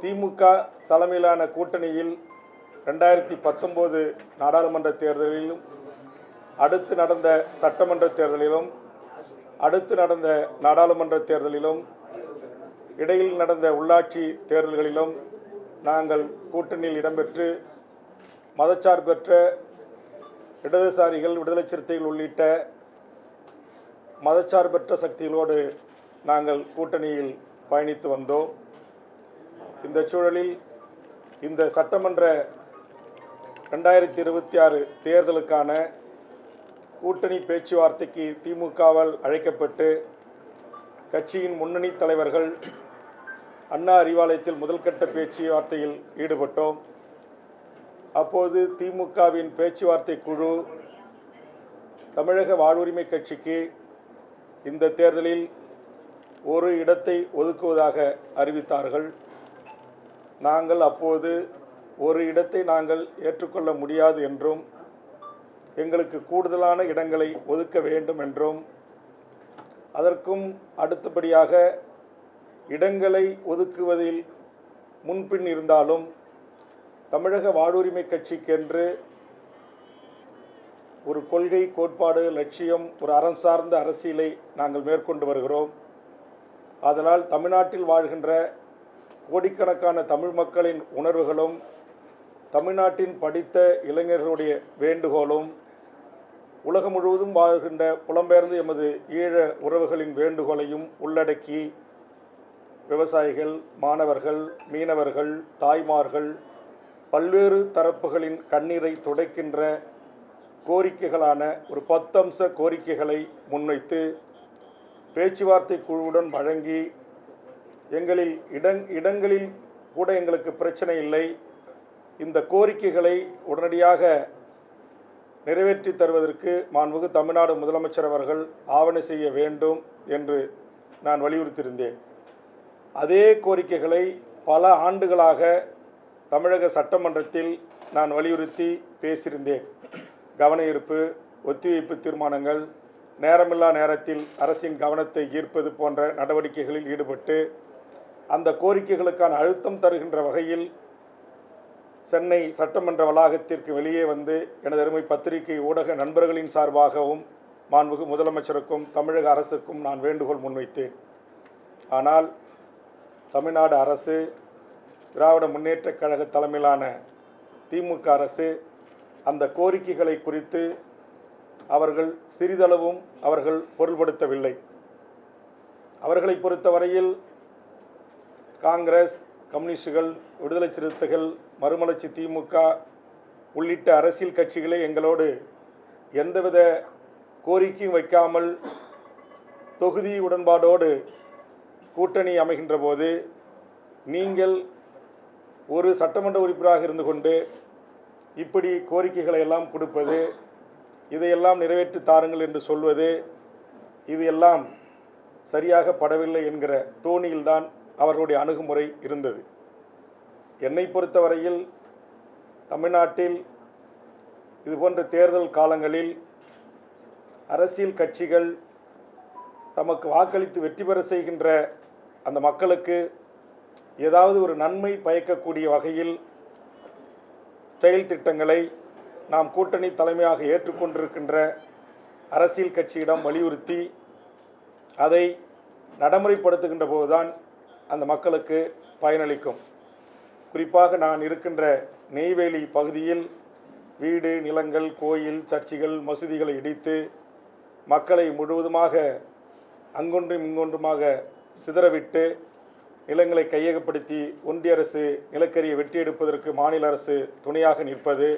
திமுக தலைமையிலான கூட்டணியில் 2019 நாடாளுமன்ற தேர்தலிலும், அடுத்து நடந்த சட்டமன்ற தேர்தலிலும், அடுத்து நடந்த நாடாளுமன்ற தேர்தலிலும், இடையில் நடந்த உள்ளாட்சி தேர்தல்களிலும் நாங்கள் கூட்டணியில் இடம்பெற்று மதச்சார்பற்ற இடதுசாரிகள், விடுதலை சிறுத்தைகள் உள்ளிட்ட மதச்சார்பற்ற சக்திகளோடு நாங்கள் கூட்டணியில் பயணித்து வந்தோம். இந்த சூழலில் இந்த சட்டமன்ற 2026 தேர்தலுக்கான கூட்டணி பேச்சுவார்த்தைக்கு திமுகவால் அழைக்கப்பட்டு கட்சியின் முன்னணி தலைவர்கள் அண்ணா அறிவாலயத்தில் முதல்கட்ட பேச்சுவார்த்தையில் ஈடுபட்டோம். அப்போது திமுகவின் பேச்சுவார்த்தை குழு தமிழக வாழ்வுரிமை கட்சிக்கு இந்த தேர்தலில் ஒரு இடத்தை ஒதுக்குவதாக அறிவித்தார்கள். நாங்கள் அப்போது ஒரு இடத்தை நாங்கள் ஏற்றுக்கொள்ள முடியாது என்றும், எங்களுக்கு கூடுதலான இடங்களை ஒதுக்க வேண்டும் என்றும், அதற்கும் அடுத்தபடியாக இடங்களை ஒதுக்குவதில் முன்பின் இருந்தாலும் தமிழக வாழ்வுரிமை கட்சிக்கென்று ஒரு கொள்கை, கோட்பாடு, லட்சியம், ஒரு அறம் சார்ந்த அரசியலை நாங்கள் மேற்கொண்டு வருகிறோம். அதனால் தமிழ்நாட்டில் வாழ்கின்ற கோடிக்கணக்கான தமிழ் மக்களின் உணர்வுகளும், தமிழ்நாட்டின் படித்த இளைஞர்களுடைய வேண்டுகோளும், உலகம் முழுவதும் வாழ்கின்ற புலம்பெயர்ந்து எமது ஈழ உறவுகளின் வேண்டுகோளையும் உள்ளடக்கி விவசாயிகள், மாணவர்கள், மீனவர்கள், தாய்மார்கள், பல்வேறு தரப்புகளின் கண்ணீரை துடைக்கின்ற கோரிக்கைகளான ஒரு 10 அம்ச கோரிக்கைகளை முன்வைத்து பேச்சுவார்த்தை குழுவுடன் வழங்கி, எங்களில் இடங்களில் கூட எங்களுக்கு பிரச்சனை இல்லை, இந்த கோரிக்கைகளை உடனடியாக நிறைவேற்றி தருவதற்கு மாண்புமிகு தமிழ்நாடு முதலமைச்சர் அவர்கள் ஆவண செய்ய வேண்டும் என்று நான் வலியுறுத்தியிருந்தேன். அதே கோரிக்கைகளை பல ஆண்டுகளாக தமிழக சட்டமன்றத்தில் நான் வலியுறுத்தி பேசியிருந்தேன். கவன ஈர்ப்பு, ஒத்திவைப்பு தீர்மானங்கள், நேரமில்லா நேரத்தில் அரசின் கவனத்தை ஈர்ப்பது போன்ற நடவடிக்கைகளில் ஈடுபட்டு அந்த கோரிக்கைகளுக்கான அழுத்தம் தருகின்ற வகையில் சென்னை சட்டமன்ற வளாகத்திற்கு வெளியே வந்து எனது அருமை பத்திரிகை ஊடக நண்பர்களின் சார்பாகவும் மாண்புமிகு முதலமைச்சருக்கும் தமிழக அரசுக்கும் நான் வேண்டுகோள் முன்வைத்தேன். ஆனால் தமிழ்நாடு அரசு, திராவிட முன்னேற்றக் கழக தலைமையிலான திமுக அரசு அந்த கோரிக்கைகளை குறித்து அவர்கள் சிறிதளவும் பொருள்படுத்தவில்லை. அவர்களை பொறுத்தவரையில் காங்கிரஸ், கம்யூனிஸ்டுகள், விடுதலை சிறுத்தைகள், மறுமலர்ச்சி திமுக உள்ளிட்ட அரசியல் கட்சிகளே எங்களோடு எந்தவித கோரிக்கையும் வைக்காமல் தொகுதி உடன்பாடோடு கூட்டணி அமைகின்ற போது, நீங்கள் ஒரு சட்டமன்ற உறுப்பினராக இருந்து கொண்டு இப்படி கோரிக்கைகளை எல்லாம் கொடுப்பது, இதையெல்லாம் நிறைவேற்றி தாருங்கள் என்று சொல்வது, இது எல்லாம் சரியாக படவில்லை என்கிற தோணியில்தான் அவர்களுடைய அணுகுமுறை இருந்தது. என்னை பொறுத்தவரையில் தமிழ்நாட்டில் இதுபோன்ற தேர்தல் காலங்களில் அரசியல் கட்சிகள் தமக்கு வாக்களித்து வெற்றி பெற செய்கின்ற அந்த மக்களுக்கு ஏதாவது ஒரு நன்மை பயக்கக்கூடிய வகையில் செயல் திட்டங்களை நாம் கூட்டணி தலைமையாக ஏற்றுக்கொண்டிருக்கின்ற அரசியல் கட்சியிடம் வலியுறுத்தி அதை நடைமுறைப்படுத்துகின்ற போதுதான் அந்த மக்களுக்கு பயனளிக்கும். குறிப்பாக நான் இருக்கின்ற நெய்வேலி பகுதியில் வீடு, நிலங்கள், கோயில், சர்ச்சுகள், மசூதிகளை இடித்து மக்களை முழுவதுமாக அங்கொன்றும் இங்கொன்றுமாக சிதறவிட்டு நிலங்களை கையகப்படுத்தி ஒன்றிய அரசு நிலக்கரியை வெட்டி எடுப்பதற்கு மாநில அரசு துணையாக நிற்பது,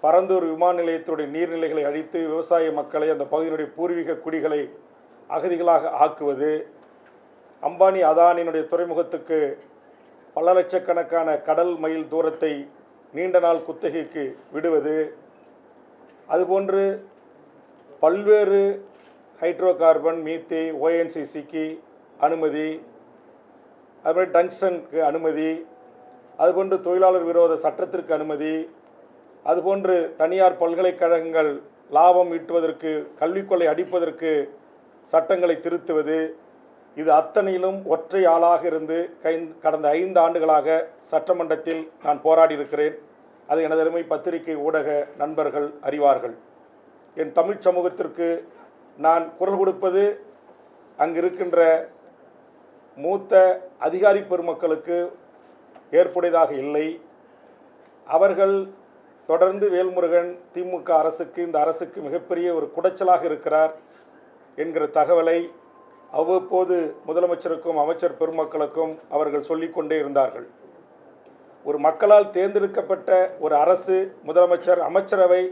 பரந்தூர் விமான நிலையத்துடைய நீர்நிலைகளை அழித்து விவசாய மக்களை, அந்த பகுதியினுடைய பூர்வீக குடிகளை அகதிகளாக ஆக்குவது, அம்பானி அதானியினுடைய துறைமுகத்துக்கு பல லட்சக்கணக்கான கடல் மைல் தூரத்தை நீண்ட நாள் குத்தகைக்கு விடுவது, அதுபோன்று பல்வேறு ஹைட்ரோ கார்பன், மீத்தே, ONGCக்கு அனுமதி, அதுமாதிரி டங்ஸ்டனுக்கு அனுமதி, அதுபோன்று தொழிலாளர் விரோத சட்டத்திற்கு அனுமதி, அதுபோன்று தனியார் பல்கலைக்கழகங்கள் லாபம் ஈட்டுவதற்கு, கல்விக் கொள்ளை அடிப்பதற்கு சட்டங்களை திருத்துவது, இது அத்தனையிலும் ஒற்றை ஆளாக இருந்து கடந்த 5 ஆண்டுகளாக சட்டமன்றத்தில் நான் போராடி இருக்கிறேன். அது எனது அருமை பத்திரிகை ஊடக நண்பர்கள் அறிவார்கள். என் தமிழ் சமூகத்திற்கு நான் குரல் கொடுப்பது அங்கிருக்கின்ற மூத்த அதிகாரி பெருமக்களுக்கு ஏற்புடையதாக இல்லை. அவர்கள் தொடர்ந்து வேல்முருகன் திமுக அரசுக்கு, இந்த அரசுக்கு மிகப்பெரிய ஒரு குடைச்சலாக இருக்கிறார் என்கிற தகவலை அவ்வப்போது முதலமைச்சருக்கும் அமைச்சர் பெருமக்களுக்கும் அவர்கள் சொல்லிக்கொண்டே இருந்தார்கள். ஒரு மக்களால் தேர்ந்தெடுக்கப்பட்ட ஒரு அரசு, முதலமைச்சர், அமைச்சரவை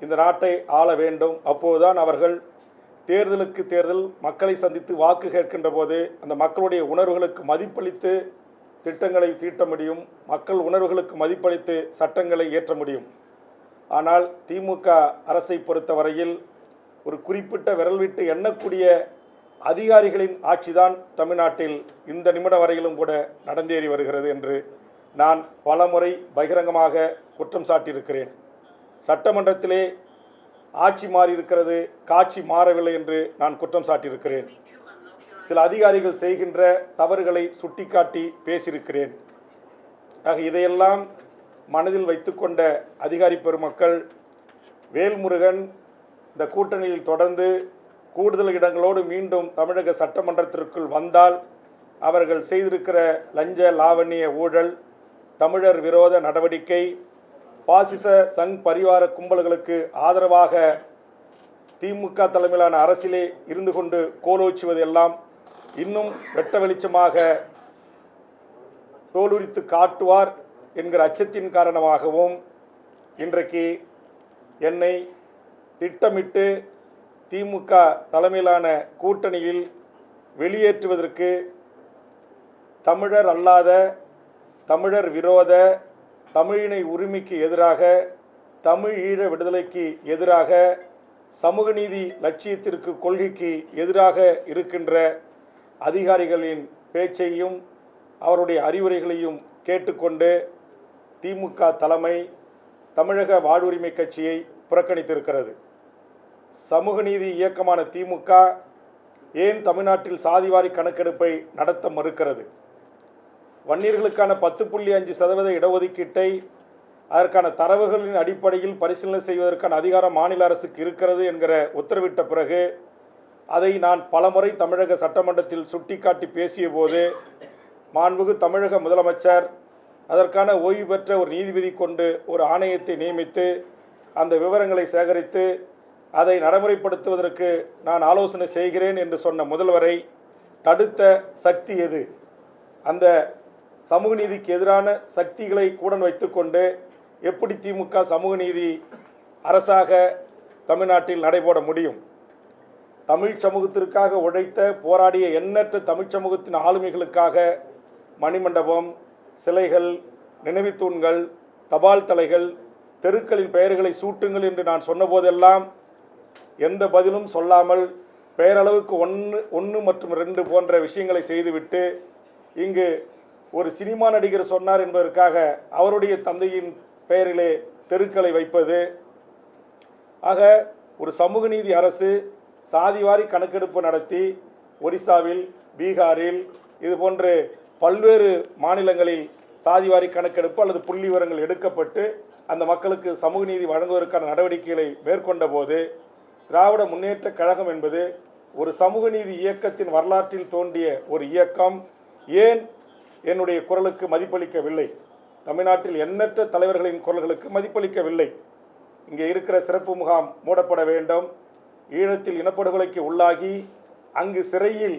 இந்த நாட்டை ஆள வேண்டும். அப்போதுதான் அவர்கள் தேர்தலுக்கு தேர்தல் மக்களை சந்தித்து வாக்கு கேட்கின்ற போது அந்த மக்களுடைய உணர்வுகளுக்கு மதிப்பளித்து திட்டங்களை தீட்ட முடியும், மக்கள் உணர்வுகளுக்கு மதிப்பளித்து சட்டங்களை இயற்ற முடியும். ஆனால் திமுக அரசை பொறுத்தவரையில் ஒரு குறிப்பிட்ட விரல் விட்டு எண்ணக்கூடிய அதிகாரிகளின் ஆட்சிதான் தமிழ்நாட்டில் இந்த நிமிடம் வரையிலும் கூட நடந்தேறி வருகிறது என்று நான் பலமுறை பகிரங்கமாக குற்றம் சாட்டியிருக்கிறேன். சட்டமன்றத்திலே ஆட்சி மாறி இருக்கிறது, காட்சி மாறவில்லை என்று நான் குற்றம் சாட்டியிருக்கிறேன். சில அதிகாரிகள் செய்கின்ற தவறுகளை சுட்டிக்காட்டி பேசியிருக்கிறேன். ஆக இதையெல்லாம் மனதில் வைத்துக்கொண்ட அதிகாரி பெருமக்கள் வேல்முருகன் இந்த கூட்டணியில் தொடர்ந்து கூடுதல் இடங்களோடு மீண்டும் தமிழக சட்டமன்றத்திற்குள் வந்தால் அவர்கள் செய்திருக்கிற லஞ்ச லாவண்ய ஊழல், தமிழர் விரோத நடவடிக்கை, பாசிச சங் பரிவார கும்பல்களுக்கு ஆதரவாக திமுக தலைமையிலான அரசிலே இருந்து கொண்டு கோலோச்சுவது எல்லாம் இன்னும் வெட்ட வெளிச்சமாக தோலுரித்து காட்டுவார் என்கிற அச்சத்தின் காரணமாகவும் இன்றைக்கு என்னை திட்டமிட்டு திமுக தலைமையிலான கூட்டணியில் வெளியேற்றுவதற்கு தமிழர் அல்லாத, தமிழர் விரோத, தமிழினை உரிமைக்கு எதிராக, தமிழ் ஈழ விடுதலைக்கு எதிராக, சமூக நீதி லட்சியத்திற்கு, கொள்கைக்கு எதிராக இருக்கின்ற அதிகாரிகளின் பேச்சையும் அவருடைய அறிவுரைகளையும் கேட்டுக்கொண்டு திமுக தலைமை தமிழக வாழ்வுரிமை கட்சியை புறக்கணித்திருக்கிறது. சமூக நீதி இயக்கமான திமுக ஏன் தமிழ்நாட்டில் சாதிவாரி கணக்கெடுப்பை நடத்த மறுக்கிறது? வன்னியர்களுக்கான 10.5% இடஒதுக்கீட்டை அதற்கான தரவுகளின் அடிப்படையில் பரிசீலனை செய்வதற்கான அதிகாரம் மாநில அரசுக்கு இருக்கிறது என்கிற உத்தரவிட்ட பிறகு அதை நான் பலமுறை தமிழக சட்டமன்றத்தில் சுட்டிக்காட்டி பேசிய போது மாண்புமிகு தமிழக முதலமைச்சர் அதற்கான ஓய்வு பெற்ற ஒரு நீதிபதி கொண்டு ஒரு ஆணையத்தை நியமித்து அந்த விவரங்களை சேகரித்து அதை நடைமுறைப்படுத்துவதற்கு நான் ஆலோசனை செய்கிறேன் என்று சொன்ன முதல்வரை தடுத்த சக்தி எது? அந்த சமூக நீதிக்கு எதிரான சக்திகளை கூட வைத்துக்கொண்டு எப்படி திமுக சமூக நீதி அரசாக தமிழ்நாட்டில் நடைபோட முடியும்? தமிழ் சமூகத்திற்காக உழைத்த, போராடிய எண்ணற்ற தமிழ் சமூகத்தின் ஆளுமைகளுக்காக மணிமண்டபம், சிலைகள், நினைவுத்தூண்கள், தபால் தலைகள், தெருக்களின் பெயர்களை சூட்டுங்கள் என்று நான் சொன்னபோதெல்லாம் எந்த பதிலும் சொல்லாமல் பெயரளவுக்கு 1 மற்றும் 2 போன்ற விஷயங்களை செய்துவிட்டு இங்கு ஒரு சினிமா நடிகர் சொன்னார் என்பதற்காக அவருடைய தந்தையின் பெயரிலே தெருக்களை வைப்பது. ஆக ஒரு சமூக நீதி அரசு சாதிவாரி கணக்கெடுப்பு நடத்தி ஒரிசாவில், பீகாரில், இது போன்று பல்வேறு மாநிலங்களில் சாதிவாரி கணக்கெடுப்பு அல்லது புள்ளி விவரங்கள் எடுக்கப்பட்டு அந்த மக்களுக்கு சமூக நீதி வழங்குவதற்கான நடவடிக்கைகளை மேற்கொண்ட போது திராவிட முன்னேற்ற கழகம் என்பது ஒரு சமூக நீதி இயக்கத்தின் வரலாற்றில் தோன்றிய ஒரு இயக்கம் ஏன் என்னுடைய குரலுக்கு மதிப்பளிக்கவில்லை? தமிழ்நாட்டில் எண்ணற்ற தலைவர்களின் குரல்களுக்கு மதிப்பளிக்கவில்லை. இங்கே இருக்கிற சிறப்பு முகாம் மூடப்பட வேண்டும், ஈழத்தில் இனப்படுகொலைக்கு உள்ளாகி அங்கு சிறையில்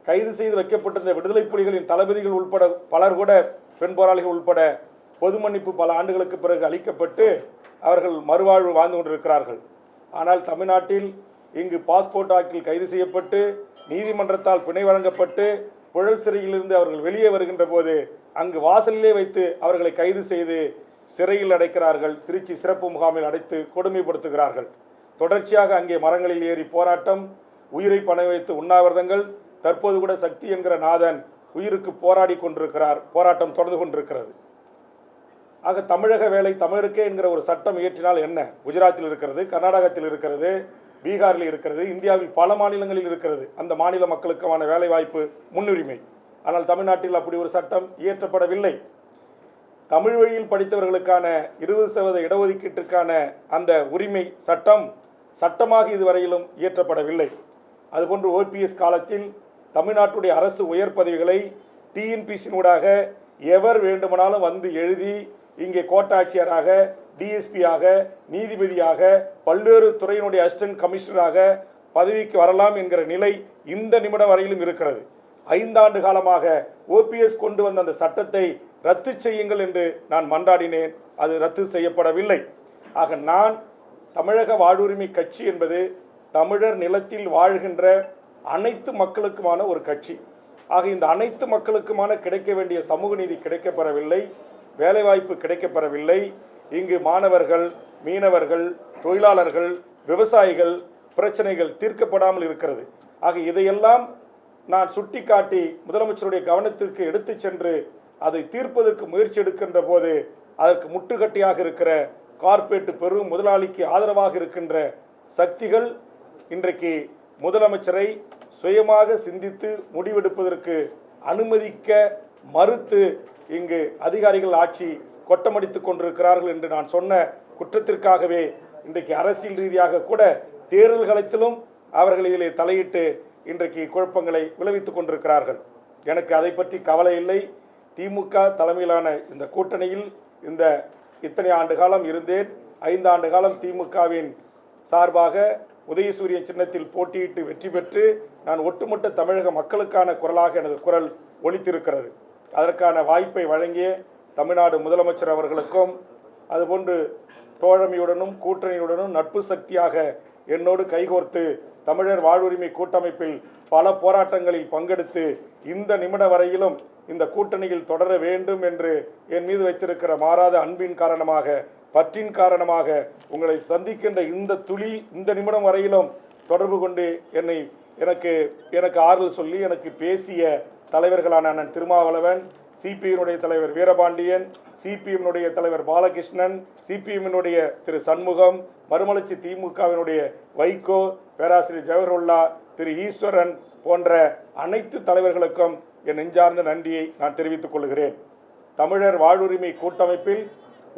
கைது செய்து வைக்கப்பட்டிருந்த விடுதலை புலிகளின் தளபதிகள் உட்பட பலர் கூட, பெண் போராளிகள் உட்பட பொது மன்னிப்பு பல ஆண்டுகளுக்கு பிறகு அளிக்கப்பட்டு அவர்கள் மறுவாழ்வு வாழ்ந்து கொண்டிருக்கிறார்கள். ஆனால் தமிழ்நாட்டில் இங்கு பாஸ்போர்ட் ஆக்கில் கைது செய்யப்பட்டு நீதிமன்றத்தால் பிணை வழங்கப்பட்டு புழல் சிறையிலிருந்து அவர்கள் வெளியே வருகின்ற போது அங்கு வாசலிலே வைத்து அவர்களை கைது செய்து சிறையில் அடைக்கிறார்கள். திருச்சி சிறப்பு முகாமில் அடைத்து கொடுமைப்படுத்துகிறார்கள். தொடர்ச்சியாக அங்கே மரங்களில் ஏறி போராட்டம், உயிரை பண வைத்து உண்ணாவிரதங்கள். தற்போது கூட சக்தி என்கிற நாதன் உயிருக்கு போராடி கொண்டிருக்கிறார். போராட்டம் தொடர்ந்து கொண்டிருக்கிறது. ஆக தமிழக வேலை தமிழருக்கே என்கிற ஒரு சட்டம் இயற்றினால் என்ன? குஜராத்தில் இருக்கிறது, கர்நாடகத்தில் இருக்கிறது, பீகாரில் இருக்கிறது, இந்தியாவில் பல மாநிலங்களில் இருக்கிறது அந்த மாநில மக்களுக்கான வேலைவாய்ப்பு முன்னுரிமை. ஆனால் தமிழ்நாட்டில் அப்படி ஒரு சட்டம் இயற்றப்படவில்லை. தமிழ் வழியில் படித்தவர்களுக்கான 20% இடஒதுக்கீட்டிற்கான அந்த உரிமை சட்டமாக இதுவரையிலும் இயற்றப்படவில்லை. அதுபோன்று ஓபிஎஸ் காலத்தில் தமிழ்நாட்டுடைய அரசு உயர் பதவிகளை டிஎன்பிசியினூடாக எவர் வேண்டுமானாலும் வந்து எழுதி இங்கே கோட்டாட்சியராக, டிஎஸ்பியாக, நீதிபதியாக, பல்வேறு துறையினுடைய அசிஸ்டன்ட் கமிஷனராக பதவிக்கு வரலாம் என்கிற நிலை இந்த நிமிடம் வரையிலும் இருக்கிறது. 5 ஆண்டு காலமாக ஓபிஎஸ் கொண்டு வந்த அந்த சட்டத்தை ரத்து செய்யுங்கள் என்று நான் மன்றாடினேன். அது ரத்து செய்யப்படவில்லை. ஆக நான் தமிழக வாழ்வுரிமை கட்சி என்பது தமிழர் நிலத்தில் வாழ்கின்ற அனைத்து மக்களுக்குமான ஒரு கட்சி. ஆக இந்த அனைத்து மக்களுக்குமான கிடைக்க வேண்டிய சமூக நீதி கிடைக்கப்பெறவில்லை, வேலைவாய்ப்பு கிடைக்கப்பெறவில்லை. இங்கு மாணவர்கள், மீனவர்கள், தொழிலாளர்கள், விவசாயிகள் பிரச்சனைகள் தீர்க்கப்படாமல் இருக்கிறது. ஆக இதையெல்லாம் நான் சுட்டிக்காட்டி முதலமைச்சருடைய கவனத்திற்கு எடுத்து சென்று அதை தீர்ப்பதற்கு முயற்சி எடுக்கின்ற போது அதற்கு முட்டுக்கட்டியாக இருக்கிற கார்ப்பரேட் பெரும் முதலாளிக்கு ஆதரவாக இருக்கின்ற சக்திகள் இன்றைக்கு முதலமைச்சரை சுயமாக சிந்தித்து முடிவெடுப்பதற்கு அனுமதிக்க மறுத்து இங்கு அதிகாரிகள் ஆட்சி கொட்டமடித்துக் கொண்டிருக்கிறார்கள் என்று நான் சொன்ன குற்றத்திற்காகவே இன்றைக்கு அரசியல் ரீதியாக கூட தேர்தல் களத்திலும் அவர்கள் இதிலே தலையிட்டு இன்றைக்கு குழப்பங்களை விளைவித்துக் கொண்டிருக்கிறார்கள். எனக்கு அதை பற்றி கவலை இல்லை. திமுக தலைமையிலான இந்த கூட்டணியில் இத்தனை ஆண்டு காலம் இருந்தேன். 5 ஆண்டு காலம் திமுகவின் சார்பாக உதயசூரியன் சின்னத்தில் போட்டியிட்டு வெற்றி பெற்று நான் ஒட்டுமொத்த தமிழக மக்களுக்கான குரலாக எனது குரல் ஒலித்திருக்கிறது. அதற்கான வாய்ப்பை வழங்கிய தமிழ்நாடு முதலமைச்சர் அவர்களுக்கும், அதுபோன்று தோழமையுடனும் கூட்டணியுடனும் நட்பு சக்தியாக என்னோடு கைகோர்த்து தமிழர் வாழ்வுரிமை கூட்டமைப்பில் பல போராட்டங்களில் பங்கெடுத்து இந்த நிமிடம் வரையிலும் இந்த கூட்டணியில் தொடர வேண்டும் என்று என் மீது வைத்திருக்கிற மாறாத அன்பின் காரணமாக, பற்றின் காரணமாக உங்களை சந்திக்கின்ற இந்த நிமிடம் வரையிலும் தொடர்பு கொண்டு எனக்கு ஆறுதல் சொல்லி எனக்கு பேசிய தலைவர்களான அண்ணன் திருமாவளவன், சிபிஎம்னுடைய தலைவர் வீரபாண்டியன், சிபிஎம்னுடைய தலைவர் பாலகிருஷ்ணன், சிபிஎம்னுடைய திரு சண்முகம், மறுமலர்ச்சி திமுகவினுடைய வைகோ, பேராசிரியர் ஜவஹர்லா, திரு ஈஸ்வரன் போன்ற அனைத்து தலைவர்களுக்கும் என் நெஞ்சார்ந்த நன்றியை நான் தெரிவித்துக் கொள்கிறேன். தமிழர் வாழ்வுரிமை கூட்டமைப்பில்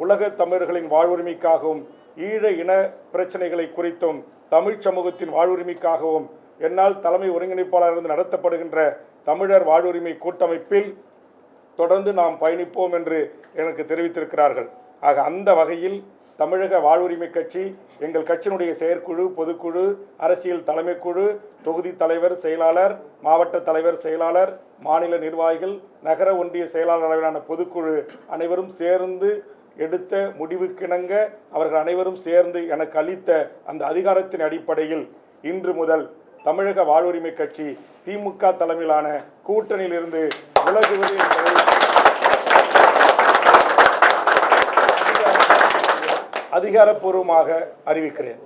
உலக தமிழர்களின் வாழ்வுரிமைக்காகவும், ஈழ இன பிரச்சனைகளை குறித்தும், தமிழ் சமூகத்தின் வாழ்வுரிமைக்காகவும் என்னால் தலைமை ஒருங்கிணைப்பாளர் நடத்தப்படுகின்ற தமிழர் வாழ்வுரிமை கூட்டமைப்பில் தொடர்ந்து நாம் பயணிப்போம் என்று எனக்கு தெரிவித்திருக்கிறார்கள். ஆக அந்த வகையில் தமிழக வாழ்வுரிமை கட்சி, எங்கள் கட்சியினுடைய செயற்குழு, பொதுக்குழு, அரசியல் தலைமைக்குழு, தொகுதி தலைவர், செயலாளர், மாவட்ட தலைவர், செயலாளர், மாநில நிர்வாகிகள், நகர ஒன்றிய செயலாளர் அளவிலான பொதுக்குழு அனைவரும் சேர்ந்து எடுத்த முடிவுக்கிணங்க அவர்கள் அனைவரும் சேர்ந்து எனக்கு அளித்த அந்த அதிகாரத்தின் அடிப்படையில் இன்று முதல் தமிழக வாழ்வுரிமை கட்சி திமுக தலைமையிலான கூட்டணியிலிருந்து விலகுவது என்பதை அதிகாரப்பூர்வமாக அறிவிக்கிறேன்.